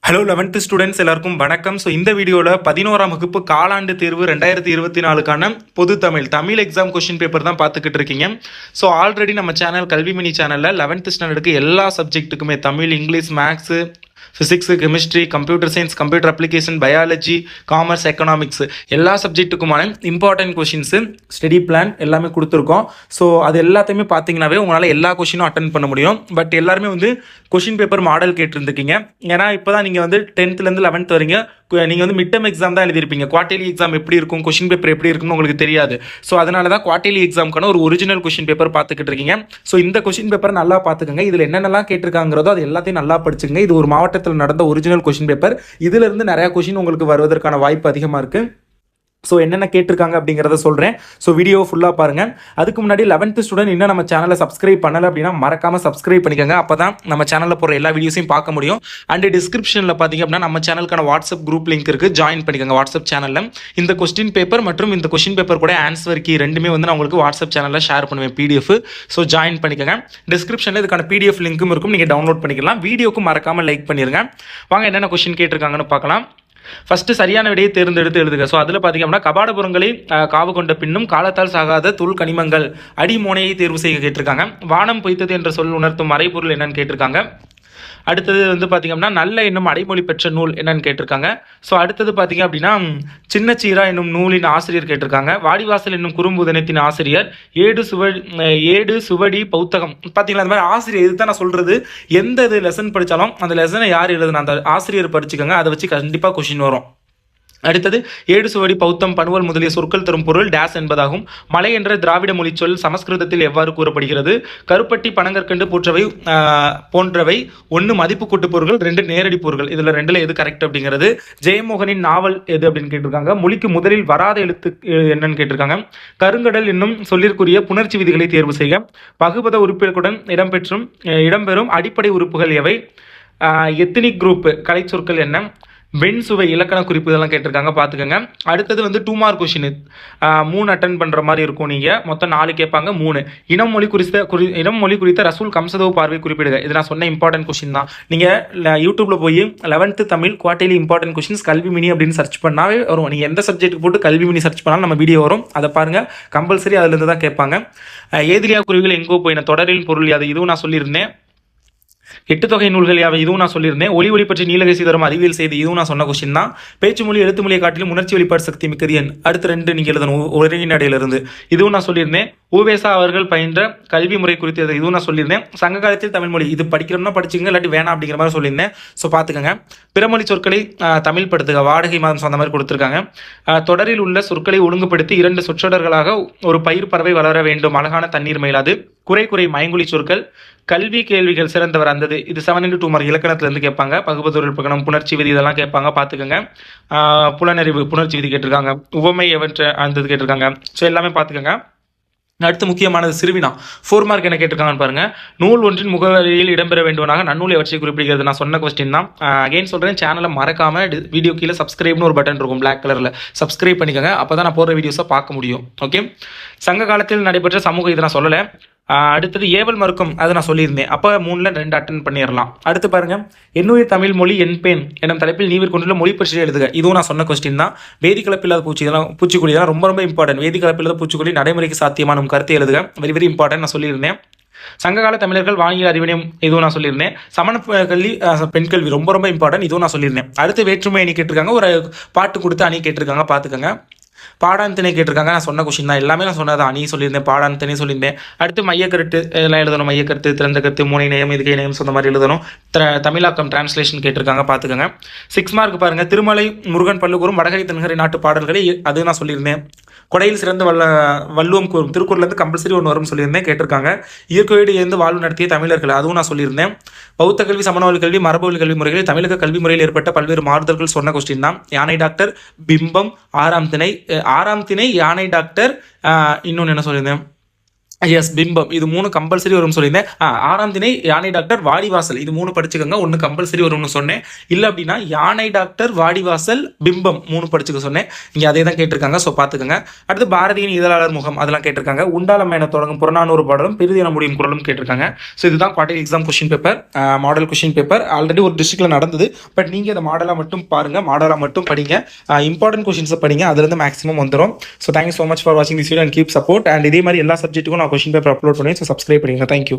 Hello 11th students எல்லாருக்கும் வணக்கம். So இந்த வீடியோவில் 11ஆம் வகுப்பு காலாண்டு தேர்வு 2024க்கான பொது தமிழ் எக்ஸாம் கொஸ்டின் பேப்பர் தான் பார்த்துக்கிட்டு இருக்கீங்க. ஸோ ஆல்ரெடி நம்ம சேனல் கல்விமணி சேனலில் 11th ஸ்டாண்டர்டுக்கு எல்லா சப்ஜெக்ட்டுக்குமே Tamil, English, maths, physics, chemistry, computer science, computer application, biology, commerce, economics எல்லா சப்ஜெக்ட்டுக்குமான இம்பார்ட்டன்ட் கொஷின்ஸு, ஸ்டடி பிளான் எல்லாமே கொடுத்துருக்கோம். ஸோ அது எல்லாத்தையுமே பார்த்தீங்கன்னாவே உங்களால் எல்லா கொஷினும் அட்டன் பண்ண முடியும். பட் எல்லாருமே கொஷின் பேப்பர் மாடல் கேட்டிருந்துருக்கீங்க. ஏன்னா இப்போ தான் நீங்கள் 10th-லேருந்து 11th வரீங்க. நீங்கள் மிட் டேர்ம் எக்ஸாம் தான் எழுதியிருப்பீங்க. குவார்டர்லி எக்ஸாம் எப்படி இருக்கும், கொஷின் பேப்பர் எப்படி இருக்குன்னு உங்களுக்கு தெரியாது. ஸோ அதனால தான் குவார்டர்லி எக்ஸாமுக்கான ஒரு ஒரிஜினல் கொஷின் பேப்பர் பார்த்துக்கிட்டு இருக்கீங்க. ஸோ இந்த கொஷின் பேப்பர் நல்லா பார்த்துக்கோங்க. இதில் என்னென்னலாம் கேட்டிருக்காங்கிறதோ அது எல்லாத்தையும் நல்லா படிச்சுங்க. இது ஒரு மாவட்டத்தில் நடந்த ஒரிஜினல் கொஷின் பேப்பர். இதிலிருந்து நிறைய கொஷின் உங்களுக்கு வருவதற்கான வாய்ப்பு அதிகமாக இருக்குது. ஸோ என்னென்ன கேட்டிருக்காங்க அப்படிங்கிறத சொல்கிறேன். ஸோ வீடியோ ஃபுல்லாக பாருங்கள். அதுக்கு முன்னாடி 11th ஸ்டூடெண்ட் இன்னும் நம்ம சேனலை சப்ஸ்கிரைப் பண்ணலை அப்படின்னா மறக்காமல் சப்ஸ்கிரைப் பண்ணிக்கோங்க. அப்போ தான் நம்ம சேனலில் போகிற எல்லா வீடியோஸையும் பார்க்க முடியும். அண்ட் டிஸ்கிரிப்ஷனில் பார்த்தீங்க அப்படின்னா நம்ம சேனலுக்கான வாட்ஸ்அப் குரூப் லிங்க் இருக்குது, ஜாயின் பண்ணிக்கோங்க. வாட்ஸ்அப் சேனலில் இந்த கொஸ்டின் பேப்பர் மற்றும் இந்த கொஸ்டின் பேப்பர் கூட ஆன்சர் கீ ரெண்டுமே நான் உங்களுக்கு வாட்ஸ்அப் சேனலில் ஷேர் பண்ணுவேன், PDF. ஸோ ஜாயின் பண்ணிக்கோங்க. டிஸ்கிரிப்ஷனில் இதுக்கான PDF லிங்க்கும் இருக்கும், நீங்கள் டவுன்லோட் பண்ணிக்கலாம். வீடியோக்கு மறக்காமல் லைக் பண்ணிடுங்க. வாங்க என்னென்ன கொஸ்டின் கேட்டிருக்காங்கன்னு பார்க்கலாம். ஃபர்ஸ்ட் சரியான விடையை தேர்ந்தெடுத்து எழுதுக. ஸோ அதில் பார்த்தீங்க அப்படின்னா கபாடபுரங்களை காவு கொண்ட பின்னும் காலத்தால் சாகாத துள் கனிமங்கள் அடிமோனையை தேர்வு செய்ய கேட்டிருக்காங்க. வானம் பொய்த்தது என்ற சொல் உணர்த்தும் மறைபொருள் என்னன்னு கேட்டிருக்காங்க. அடுத்தது பார்த்தீங்க அப்படின்னா நல்ல என்னும் அடைமொழி பெற்ற நூல் என்னன்னு கேட்டிருக்காங்க. ஸோ அடுத்தது பார்த்தீங்க அப்படின்னா சின்னச்சீரா என்னும் நூலின் ஆசிரியர் கேட்டிருக்காங்க. வாடிவாசல் என்னும் குறும்புதனத்தின் ஆசிரியர். ஏடு சுவடி பௌத்தகம். பார்த்தீங்களா, அந்த மாதிரி ஆசிரியர் இதுதான் நான் சொல்கிறது. எந்த இது லெசன் படித்தாலும் அந்த லெசனை யார் எழுதுனா அந்த ஆசிரியர் படிச்சுக்கோங்க. அதை வச்சு கண்டிப்பாக கொஷின் வரும். அடுத்தது ஏடு சுவடி பௌத்தம் பணுவல் முதலிய சொற்கள் தரும் பொருள் டேஸ் என்பதாகும். மலை என்ற திராவிட மொழி சொல் சமஸ்கிருதத்தில் எவ்வாறு கூறப்படுகிறது? கருப்பட்டி, பனங்கற்கண்டு போன்றவை 1 மதிப்பு கூட்டு பொருள்கள், 2 நேரடி பொருள்கள். இதில் 2ல் எது கரெக்ட் அப்படிங்கிறது. ஜெயமோகனின் நாவல் எது அப்படின்னு கேட்டிருக்காங்க. மொழிக்கு முதலில் வராத எழுத்து என்னன்னு கேட்டிருக்காங்க. கருங்கடல் என்னும் சொல்லிற்குரிய புணர்ச்சி விதிகளை தேர்வு செய்க. பகுபத உறுப்புகளுடன் இடம்பெறும் அடிப்படை உறுப்புகள் எவை? எத்தனிக் குரூப் கலை சொற்கள் என்ன? வெண் சுவை இலக்கண குறிப்பு இதெல்லாம் கேட்டிருக்காங்க, பார்த்துக்கோங்க. அடுத்தது 2 மார்க் கொஷின், 3 அட்டன் பண்ணுற மாதிரி இருக்கும். நீங்கள் மொத்தம் 4 கேட்பாங்க. 3 இனம் மொழி குறித்த ரசூல் கம்சதவு பார்வை குறிப்பிடுங்க. இது நான் சொன்ன இம்பார்ட்டன்ட் கொஷின் தான். நீங்கள் யூடியூப்பில் போய் 11th Tamil quarterly important questions Kalvimani அப்படின்னு சர்ச் பண்ணாவே வரும். நீங்கள் எந்த சப்ஜெக்ட் போட்டு கல்விமணி சர்ச் பண்ணாலும் நம்ம வீடியோ வரும், அதை பாருங்கள். கம்பல்சரி அதிலிருந்து தான் கேட்பாங்க. ஏதிரியா குருவிகள் எங்கோ போயின தொடரின் பொருள் அது இதுவும் நான் சொல்லியிருந்தேன். 8 தொகை நூல்கள் யாவை இதுவும் நான் சொல்லியிருந்தேன். ஒளி பற்றி நீலகேசி தரும் அறிவியல் செய்தி இதுவும் நான் சொன்ன கொஸ்டின் தான். பேச்சு மொழி எழுத்து மொழியை காட்டிலும் உணர்ச்சி வெளிப்பாடு சக்தி மிக்கது எண். அடுத்து 2 நீங்கள் எழுதணும் ஒரே நடையிலிருந்து. இதுவும் நான் சொல்லியிருந்தேன். ஊவேசா அவர்கள் பயின்ற கல்வி முறை குறித்து இதுவும் நான் சொல்லியிருந்தேன். சங்க காலத்தில் தமிழ் மொழி இது படிக்கிறோம்னா படிச்சுங்க, இல்லாட்டி வேணாம் அப்படிங்கிற மாதிரி சொல்லியிருந்தேன். ஸோ பார்த்துக்கோங்க. பிறமொழி சொற்களை தமிழ் படுத்துக. வாடகை மாதம் சொந்த மாதிரி கொடுத்துருக்காங்க. தொடரில் உள்ள சொற்களை ஒழுங்குபடுத்தி 2 சொற்றொடர்களாக ஒரு பயிர் பறவை வளர வேண்டும். அழகான தண்ணீர் மயிலாது. குறை மயங்குழி சொற்கள். கல்வி கேள்விகள் சிறந்தவர் அந்தது. இது 7-2 மார்க் இலக்கணத்திலிருந்து கேட்பாங்க. பகுபதொருள் பகனம், புணர்ச்சி விதி இதெல்லாம் கேட்பாங்க, பார்த்துக்கோங்க. புலனறிவு புணர்ச்சி விதி கேட்டிருக்காங்க. உவமை எவற்றை அந்தது கேட்டிருக்காங்க. ஸோ எல்லாமே பார்த்துக்கோங்க. அடுத்து முக்கியமானது சிறுவினா 4 மார்க் என்ன கேட்டிருக்காங்கன்னு பாருங்க. நூல் ஒன்றின் முகவரியில் இடம்பெற வேண்டுவனாக நன்னூல் எவற்றை குறிப்பிடுகிறது. நான் சொன்ன கொஸ்டின் தான். அகைன் சொல்கிறேன், சேனலை மறக்காம வீடியோ கீழே சப்ஸ்கிரைப்னு ஒரு பட்டன் இருக்கும் பிளாக் கலரில், சப்ஸ்கிரைப் பண்ணிக்கோங்க. அப்போ தான் நான் போடுற வீடியோஸை பார்க்க முடியும். ஓகே. சங்க காலத்தில் நடைபெற்ற சமூக இதை நான் சொல்லலை. அடுத்தது ஏவல் மறுக்கும் அது நான் சொல்லியிருந்தேன். அப்போ 3ல் 2 அட்டன் பண்ணிடலாம். அடுத்து பாருங்க, என்னுயிர் தமிழ் மொழி என் பேன் என்னும் தலைப்பில் நீவிர் கொண்டுள்ள மொழி பற்றி எழுதுக. இதுவும் நான் சொன்ன கொஸ்டின் தான். வேதி கலப்பில்லாத பூச்சிக்கொல்லி இதெல்லாம் ரொம்ப இம்பார்ட்டன்ட். வேதி கலப்பில்லாத பூச்சிக்கொல்லி நடைமுறைக்கு சாத்தியமான கருத்தை எழுதுக. வெரி இம்பார்ட்டன்ட் நான் சொல்லியிருந்தேன். சங்ககால தமிழர்கள் வாங்கிய அறிவினையும் இதுவும் நான் சொல்லியிருந்தேன். சமண கல்வி பெண் கல்வி ரொம்ப இம்பார்ட்டன்ட், இதுவும் நான் சொல்லியிருந்தேன். அடுத்து வேற்றுமை அணி கேட்டிருக்காங்க. ஒரு பாட்டு கொடுத்து அணி கேட்டிருக்காங்க, பார்த்துக்கோங்க. பாடாந்திணை கேட்டிருக்காங்க. நான் சொன்ன கொஸ்டின் தான். எல்லாமே நான் சொன்னது அணி சொல்லியிருந்தேன், பாடாந்திணை சொல்லியிருந்தேன். அடுத்து மையக்கருத்து எல்லாம் எழுதணும். மையக்கருத்து, திறந்த கருத்து, மூனை நேயம், இதுகை நேயம் சொந்த மாதிரி எழுதணும். தமிழாக்கம் டிரான்ஸ்லேஷன் கேட்டிருக்காங்க, பார்த்துக்கோங்க. 6 மார்க் பாருங்கள். திருமலை முருகன் பல்லுகூறும் வடகரை தென்கரை நாட்டு பாடல்களை அது நான் சொல்லியிருந்தேன். கொடையில் சிறந்த வள்ளுவம் கூறும் திருக்குறள்லேருந்து கம்பல்சரி 1 வரும்னு சொல்லியிருந்தேன், கேட்டிருக்காங்க. இயற்கையோடு இருந்து வாழ்வு நடத்திய தமிழர்கள் அதுவும் நான் சொல்லியிருந்தேன். பௌத்த கல்வி, சமணவழி கல்வி, மரபுவழி கல்வி முறைகளில் தமிழக கல்வி முறையில் ஏற்பட்ட பல்வேறு மாறுதல்கள் சொன்ன கொஸ்டின் தான். யானை டாக்டர், பிம்பம், 6ஆம் திணை யானை டாக்டர். இன்னொன்று என்ன சொல்லியிருந்தேன், எஸ் பிம்பம் இது 3 கம்பல்சரி வரும்னு சொல்லியிருந்தேன். ஆறாம் திணை யானை டாக்டர் வாடிவாசல் இது 3 படிச்சுக்கோங்க. 1 கம்பல்சரி வரும்னு சொன்னேன். இல்லை அப்படின்னா யானை டாக்டர் வாடிவாசல் பிம்பம் 3 படிச்சுக்க சொன்னேன். இங்கே அதே தான் கேட்டிருக்காங்க. ஸோ பார்த்துக்கோங்க. அடுத்து பாரதியின் இதழாளர் முகம் அதெல்லாம் கேட்டிருக்காங்க. உண்டாளம் என தொடங்கும் புறநானூறு பாடலும் பெரிதின முடியும் குரலும் கேட்டிருக்காங்க. ஸோ இதுதான் quarterly exam question paper, model question paper. Already ஒரு டிஸ்ட்ரிக்ட்ல நடந்தது. பட் நீங்கள் இந்த மாடலாக மட்டும் பாருங்க, மாடலாக மட்டும் படிங்க, இம்பார்ட்டன்ட் கொஸ்டின்ஸை படிங்க, அதுலேருந்து மேக்ஸிமம் வந்துடும். So thank you so much for வாட்சிங் this video and keep support. And இதே மாதிரி எல்லா சப்ஜெக்ட்டுக்கும் நான் கொஸ்டின் பேப்பர் அப்லோட் பண்ணுவேன். ஸோ சப்ஸ்கிரைப் பண்ணிடுங்க. தேங்க்யூ.